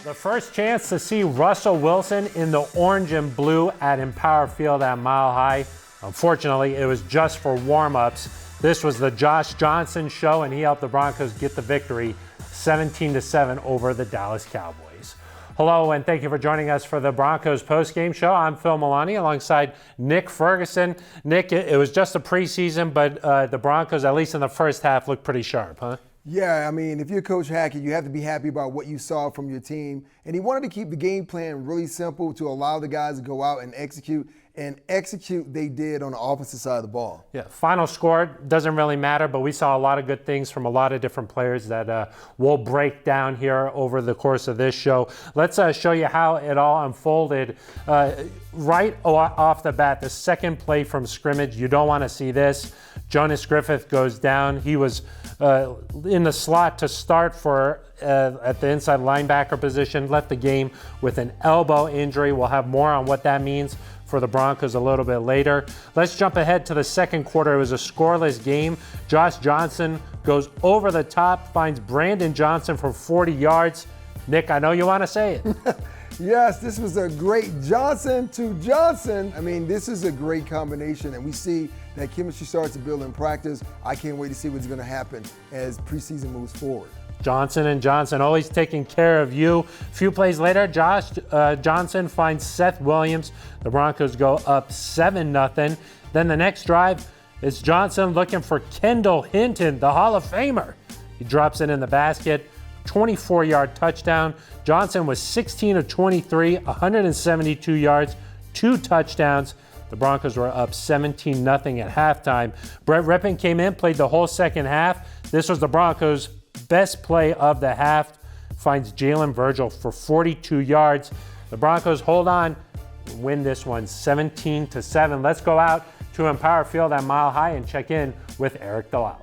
The first chance to see Russell Wilson in the orange and blue at Empower Field at Mile High. Unfortunately, it was just for warm-ups. This was the Josh Johnson show, and he helped the Broncos get the victory 17-7 over the Dallas Cowboys. Hello, and thank you for joining us for the Broncos Postgame Show. I'm Phil Milani alongside Nick Ferguson. Nick, it was just a preseason, but the Broncos, at least in the first half, looked pretty sharp, huh? Yeah, I mean, if you're Coach Hackett, you have to be happy about what you saw from your team. And he wanted to keep the game plan really simple to allow the guys to go out and execute. And execute they did on the offensive side of the ball. Yeah, final score doesn't really matter, but we saw a lot of good things from a lot of different players that we'll break down here over the course of this show. Let's show you how it all unfolded. Right off the bat, the second play from scrimmage, you don't want to see this. Jonas Griffith goes down. He was in the slot to start for at the inside linebacker position, left the game with an elbow injury. We'll have more on what that means for the Broncos a little bit later. Let's jump ahead to the second quarter. It was a scoreless game. Josh Johnson goes over the top, finds Brandon Johnson for 40 yards. Nick, I know you want to say it. Yes, this was a great Johnson to Johnson. I mean, this is a great combination, and we see that chemistry starts to build in practice. I can't wait to see what's going to happen as preseason moves forward. Johnson and Johnson always taking care of you. A few plays later, Josh Johnson finds Seth Williams. The Broncos go up 7-0. Then the next drive is Johnson looking for Kendall Hinton, the Hall of Famer. He drops it in the basket. 24-yard touchdown. Johnson was 16 of 23, 172 yards, 2 touchdowns. The Broncos were up 17-0 at halftime. Brett Rypien came in, played the whole second half. This was the Broncos' best play of the half. Finds Jalen Virgil for 42 yards. The Broncos hold on, win this one 17-7. Let's go out to Empower Field at Mile High and check in with Eric Delau.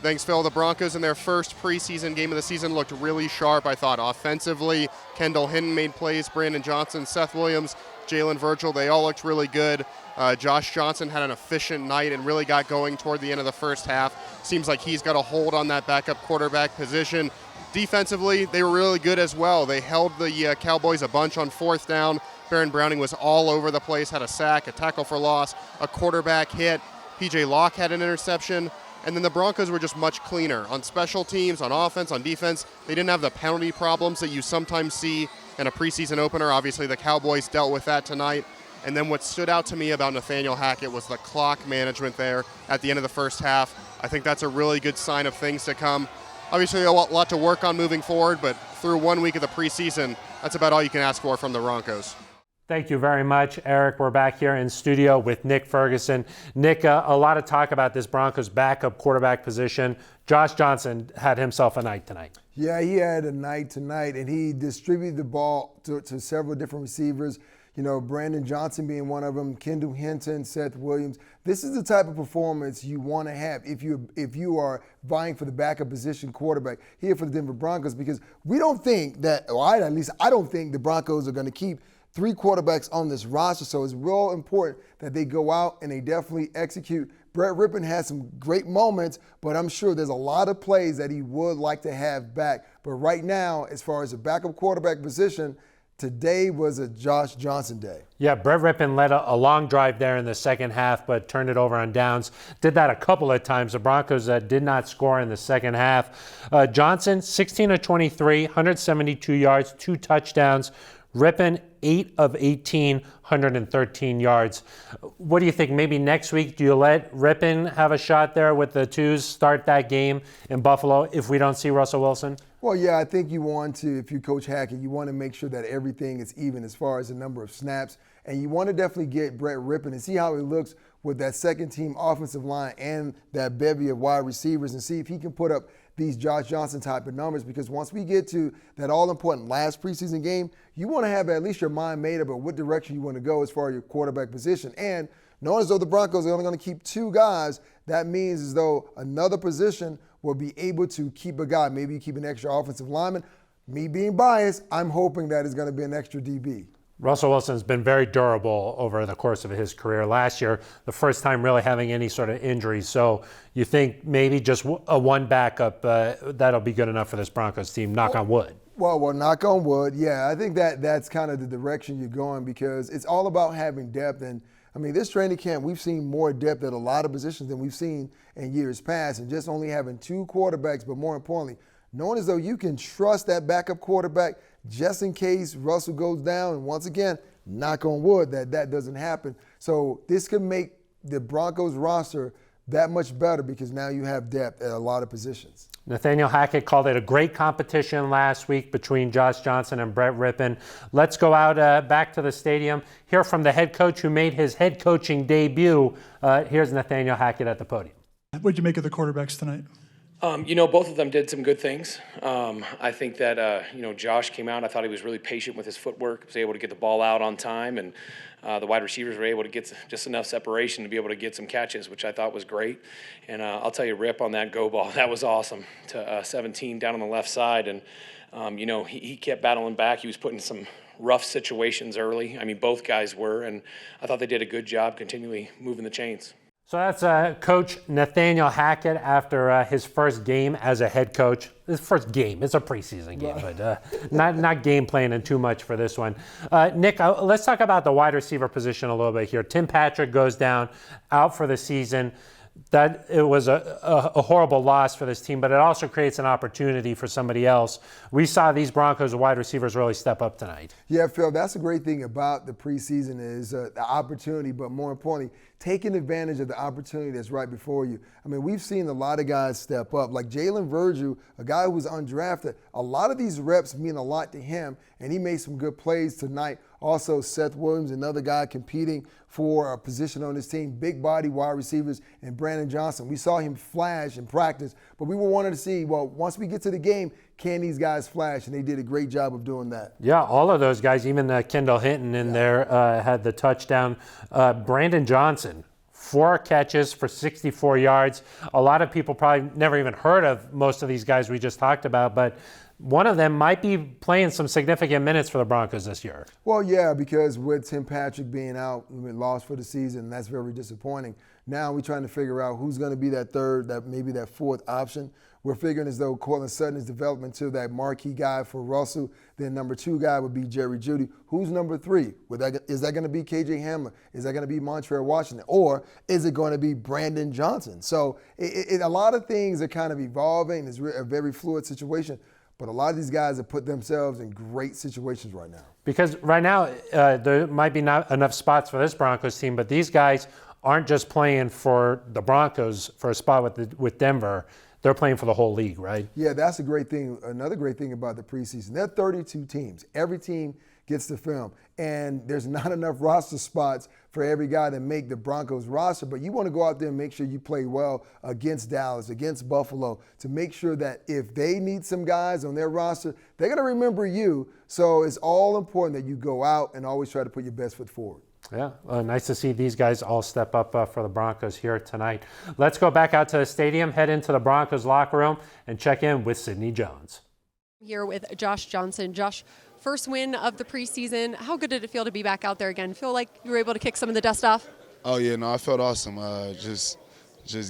Thanks, Phil. The Broncos in their first preseason game of the season looked really sharp, I thought, offensively. Kendall Hinton made plays, Brandon Johnson, Seth Williams, Jalen Virgil, they all looked really good. Josh Johnson had an efficient night and really got going toward the end of the first half. Seems like he's got a hold on that backup quarterback position. Defensively, they were really good as well. They held the Cowboys a bunch on fourth down. Baron Browning was all over the place, had a sack, a tackle for loss, a quarterback hit. P.J. Locke had an interception. And then the Broncos were just much cleaner on special teams, on offense, on defense. They didn't have the penalty problems that you sometimes see in a preseason opener. Obviously, the Cowboys dealt with that tonight. And then what stood out to me about Nathaniel Hackett was the clock management there at the end of the first half. I think that's a really good sign of things to come. Obviously, a lot to work on moving forward, but through 1 week of the preseason, that's about all you can ask for from the Broncos. Thank you very much, Eric. We're back here in studio with Nick Ferguson. Nick, a lot of talk about this Broncos backup quarterback position. Josh Johnson had himself a night tonight. Yeah, he had a night tonight, and he distributed the ball to several different receivers. You know, Brandon Johnson being one of them, Kendall Hinton, Seth Williams. This is the type of performance you want to have if you are vying for the backup position quarterback here for the Denver Broncos, because we don't think that, or I don't think the Broncos are going to keep 3 quarterbacks on this roster, so it's real important that they go out and they definitely execute. Brett Rypien had some great moments, but I'm sure there's a lot of plays that he would like to have back. But right now, as far as the backup quarterback position, today was a Josh Johnson day. Yeah, Brett Rypien led a long drive there in the second half, but turned it over on downs. Did that a couple of times. The Broncos did not score in the second half. Johnson, 16 of 23, 172 yards, 2 touchdowns. Rypien, 8 of 18, 113 yards. What do you think? Maybe next week, do you let Rypien have a shot there with the twos, start that game in Buffalo if we don't see Russell Wilson? Well, yeah, I think you want to, if you Coach Hackett, you want to make sure that everything is even as far as the number of snaps. And you want to definitely get Brett Rypien and see how he looks with that second-team offensive line and that bevy of wide receivers and see if he can put up these Josh Johnson type of numbers, because once we get to that all-important last preseason game, you want to have at least your mind made up of what direction you want to go as far as your quarterback position. And knowing as though the Broncos are only going to keep 2 guys, that means as though another position will be able to keep a guy. Maybe you keep an extra offensive lineman. Me being biased, I'm hoping that it's going to be an extra DB. Russell Wilson's been very durable over the course of his career. Last year, the first time really having any sort of injury. So you think maybe just a one backup, that'll be good enough for this Broncos team, knock on wood. Well, knock on wood. Yeah, I think that's kind of the direction you're going because it's all about having depth. And I mean, this training camp, we've seen more depth at a lot of positions than we've seen in years past. And just only having 2 quarterbacks, but more importantly, knowing as though you can trust that backup quarterback just in case Russell goes down. And once again, knock on wood that doesn't happen. So this could make the Broncos roster that much better because now you have depth at a lot of positions. Nathaniel Hackett called it a great competition last week between Josh Johnson and Brett Rypien. Let's go out back to the stadium, hear from the head coach who made his head coaching debut. Here's Nathaniel Hackett at the podium. What did you make of the quarterbacks tonight? Both of them did some good things. I think that, Josh came out. I thought he was really patient with his footwork, was able to get the ball out on time, and the wide receivers were able to get just enough separation to be able to get some catches, which I thought was great. And I'll tell you, Rip on that go ball, that was awesome to 17 down on the left side. And, he kept battling back. He was put in some rough situations early. I mean, both guys were, and I thought they did a good job continually moving the chains. So that's Coach Nathaniel Hackett after his first game as a head coach. His first game. It's a preseason game, but not game planning too much for this one. Nick, let's talk about the wide receiver position a little bit here. Tim Patrick goes down, out for the season. That it was a horrible loss for this team, but it also creates an opportunity for somebody else. We saw these Broncos wide receivers really step up tonight. Yeah, Phil, that's the great thing about the preseason is the opportunity, but more importantly, taking advantage of the opportunity that's right before you. I mean, we've seen a lot of guys step up, like Jalen Virgil, a guy who was undrafted. A lot of these reps mean a lot to him, and he made some good plays tonight. Also, Seth Williams, another guy competing for a position on this team, big body wide receivers, and Brandon Johnson. We saw him flash in practice, but we were wanting to see, well, once we get to the game, can these guys flash? And they did a great job of doing that. Yeah, all of those guys, even Kendall Hinton in there had the touchdown. Brandon Johnson, 4 catches for 64 yards. A lot of people probably never even heard of most of these guys we just talked about, but one of them might be playing some significant minutes for the Broncos this year. Well, yeah, because with Tim Patrick being out, we lost for the season, that's very disappointing. Now we're trying to figure out who's going to be that third, maybe that fourth option. We're figuring as though Cortland Sutton is developing to that marquee guy for Russell. Then number 2 guy would be Jerry Jeudy. Who's number 3? Is that going to be KJ Hamler? Is that going to be Montreal Washington? Or is it going to be Brandon Johnson? So a lot of things are kind of evolving. It's a very fluid situation. But a lot of these guys have put themselves in great situations right now. Because right now, there might be not enough spots for this Broncos team, but these guys aren't just playing for the Broncos for a spot with Denver. They're playing for the whole league, right? Yeah, that's a great thing. Another great thing about the preseason, there are 32 teams. Every team gets the film. And there's not enough roster spots for every guy to make the Broncos roster, but you want to go out there and make sure you play well against Dallas, against Buffalo, to make sure that if they need some guys on their roster, they're going to remember you. So it's all important that you go out and always try to put your best foot forward. Yeah, nice to see these guys all step up for the Broncos here tonight. Let's go back out to the stadium, head into the Broncos locker room, and check in with Sidney Jones. Here with Josh Johnson. Josh, first win of the preseason. How good did it feel to be back out there again? Feel like you were able to kick some of the dust off? Oh, yeah, no, I felt awesome. Just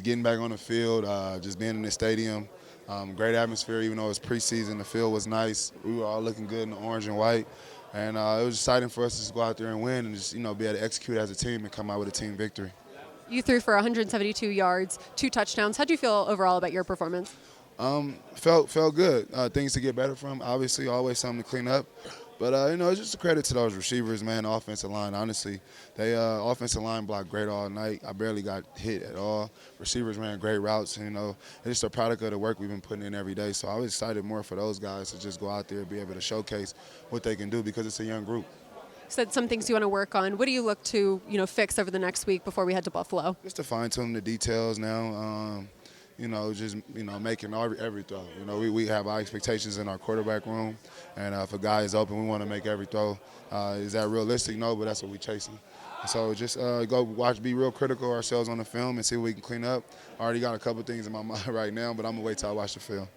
getting back on the field, just being in the stadium. Great atmosphere, even though it was preseason. The field was nice. We were all looking good in the orange and white. And it was exciting for us to just go out there and win and just, be able to execute as a team and come out with a team victory. You threw for 172 yards, 2 touchdowns. How do you feel overall about your performance? Felt good. Things to get better from, obviously, always something to clean up. But, it's just a credit to those receivers, man, the offensive line. Honestly, they offensive line blocked great all night. I barely got hit at all. Receivers ran great routes. And, it's just a product of the work we've been putting in every day. So I was excited more for those guys to just go out there and be able to showcase what they can do because it's a young group. You said some things you want to work on. What do you look to, fix over the next week before we head to Buffalo? Just to fine-tune the details now. Making every throw. We have our expectations in our quarterback room, and if a guy is open, we want to make every throw. Is that realistic? No, but that's what we're chasing. So just go watch, be real critical of ourselves on the film and see what we can clean up. I already got a couple things in my mind right now, but I'm going to wait till I watch the film.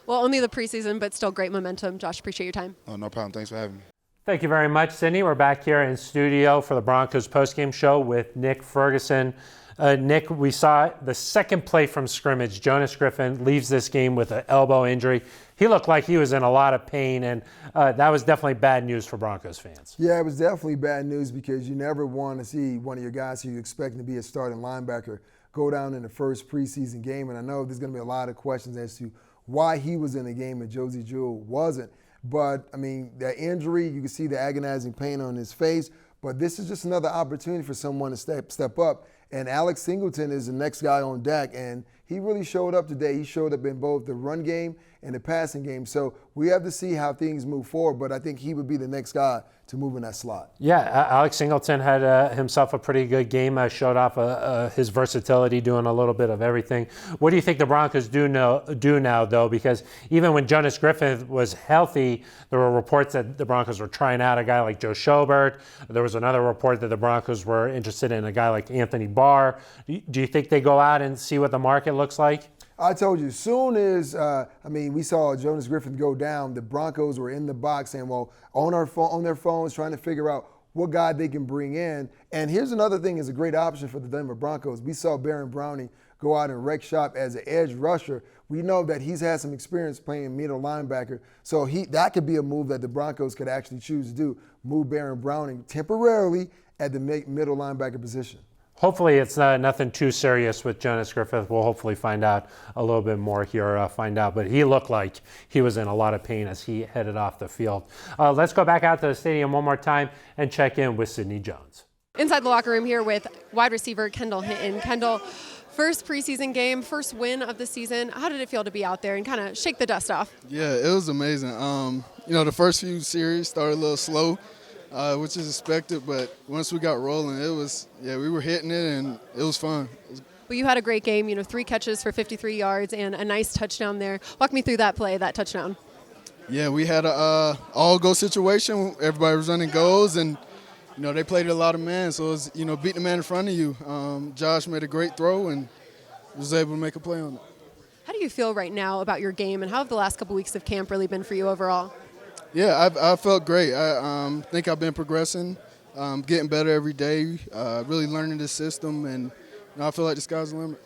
Well, only the preseason, but still great momentum. Josh, appreciate your time. Oh, no problem. Thanks for having me. Thank you very much, Sidney. We're back here in studio for the Broncos postgame show with Nick Ferguson. Nick, we saw the second play from scrimmage. Jonas Griffin leaves this game with an elbow injury. he looked like he was in a lot of pain, and that was definitely bad news for Broncos fans. Yeah, it was definitely bad news because you never want to see one of your guys who you expect to be a starting linebacker go down in the first preseason game. And I know there's going to be a lot of questions as to why he was in the game and Josie Jewell wasn't. But, I mean, that injury, you can see the agonizing pain on his face. But this is just another opportunity for someone to step up. And Alex Singleton is the next guy on deck, and he really showed up today. He showed up in both the run game and the passing game. So we have to see how things move forward, but I think he would be the next guy to move in that slot. Yeah, Alex Singleton had himself a pretty good game, showed off his versatility, doing a little bit of everything. What do you think the Broncos do now, though? Because even when Jonas Griffith was healthy, there were reports that the Broncos were trying out a guy like Joe Schobert. There was another report that the Broncos were interested in a guy like Anthony Barr. Do you think they go out and see what the market looks like? I told you, soon as, we saw Jonas Griffith go down, the Broncos were in the box saying, well, on their phones, trying to figure out what guy they can bring in. And here's another thing is a great option for the Denver Broncos. We saw Baron Browning go out and wreck shop as an edge rusher. We know that he's had some experience playing middle linebacker. So that could be a move that the Broncos could actually choose to do, move Baron Browning temporarily at the middle linebacker position. Hopefully it's nothing too serious with Jonas Griffith. We'll hopefully find out a little bit more here, But he looked like he was in a lot of pain as he headed off the field. Let's go back out to the stadium one more time and check in with Sidney Jones. Inside the locker room here with wide receiver Kendall Hinton. Kendall, first preseason game, first win of the season. How did it feel to be out there and kind of shake the dust off? Yeah, it was amazing. The first few series started a little slow. Which is expected, but once we got rolling, we were hitting it, and it was fun. Well, you had a great game, 3 catches for 53 yards and a nice touchdown there. Walk me through that play, that touchdown. Yeah, we had a all-go situation. Everybody was running goals, and, they played a lot of man, so it was, beating the man in front of you. Josh made a great throw and was able to make a play on it. How do you feel right now about your game, and how have the last couple weeks of camp really been for you overall? Yeah, I felt great. I think I've been progressing, getting better every day, really learning the system, and I feel like the sky's the limit.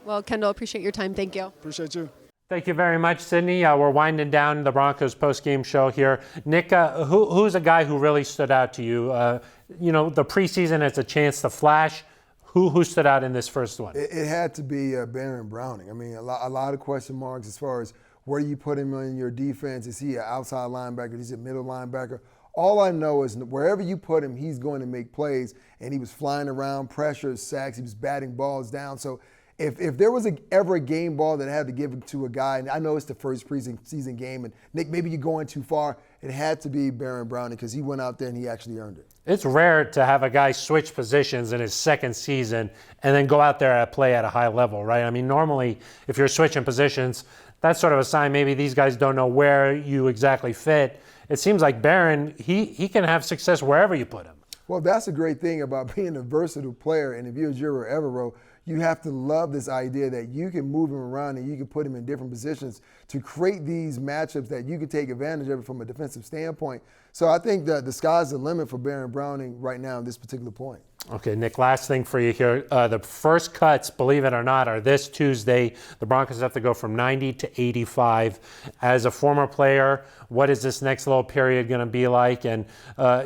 Well, Kendall, appreciate your time. Thank you. Appreciate you. Thank you very much, Sidney. We're winding down the Broncos postgame show here. Nick, who's a guy who really stood out to you? The preseason, it's a chance to flash. Who stood out in this first one? It had to be Baron Browning. A lot of question marks as far as where do you put him in your defense? Is he an outside linebacker? Is he a middle linebacker? All I know is wherever you put him, he's going to make plays. And he was flying around, pressure, sacks. He was batting balls down. So if there was ever a game ball that I had to give it to a guy, and I know it's the first preseason game, and Nick, maybe you're going too far, it had to be Baron Browning because he went out there and he actually earned it. It's rare to have a guy switch positions in his second season and then go out there and play at a high level, right? Normally, if you're switching positions, that's sort of a sign maybe these guys don't know where you exactly fit. It seems like Baron, he can have success wherever you put him. Well, that's a great thing about being a versatile player. And if you're Jiro Evero, you have to love this idea that you can move him around and you can put him in different positions to create these matchups that you can take advantage of from a defensive standpoint. So I think that the sky's the limit for Baron Browning right now at this particular point. Okay, Nick, last thing for you here. The first cuts, believe it or not, are this Tuesday. The Broncos have to go from 90 to 85. As a former player, what is this next little period going to be like? And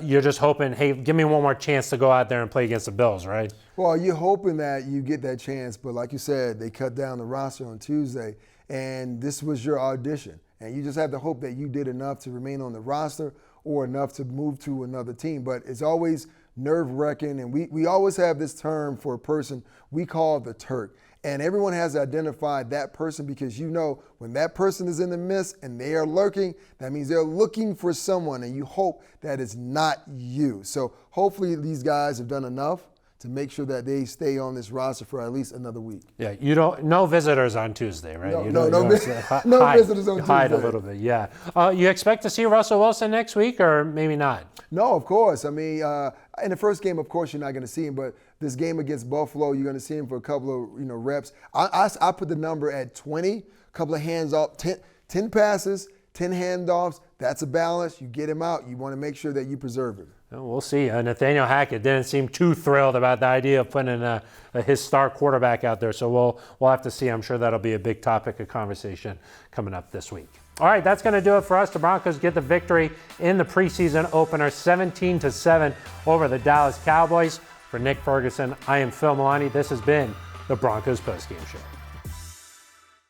you're just hoping, hey, give me one more chance to go out there and play against the Bills, right? Well, you're hoping that you get that chance, but like you said, they cut down the roster on Tuesday, and this was your audition. And you just have to hope that you did enough to remain on the roster or enough to move to another team. But it's always nerve-wracking, and we always have this term for a person we call the Turk. And everyone has identified that person because when that person is in the mist and they are lurking, that means they're looking for someone, and you hope that it's not you. So hopefully these guys have done enough to make sure that they stay on this roster for at least another week. Yeah, no visitors on Tuesday, right? No visitors on Tuesday. Hide a little bit, yeah. You expect to see Russell Wilson next week, or maybe not? No, of course. In the first game, of course, you're not going to see him, but this game against Buffalo, you're going to see him for a couple of reps. I put the number at 20, a couple of hands off, 10 passes, 10 handoffs. That's a balance. You get him out. You want to make sure that you preserve him. We'll see. Nathaniel Hackett didn't seem too thrilled about the idea of putting his star quarterback out there, so we'll have to see. I'm sure that'll be a big topic of conversation coming up this week. All right, that's going to do it for us. The Broncos get the victory in the preseason opener, 17-7 over the Dallas Cowboys. For Nick Ferguson, I am Phil Milani. This has been the Broncos Postgame Show.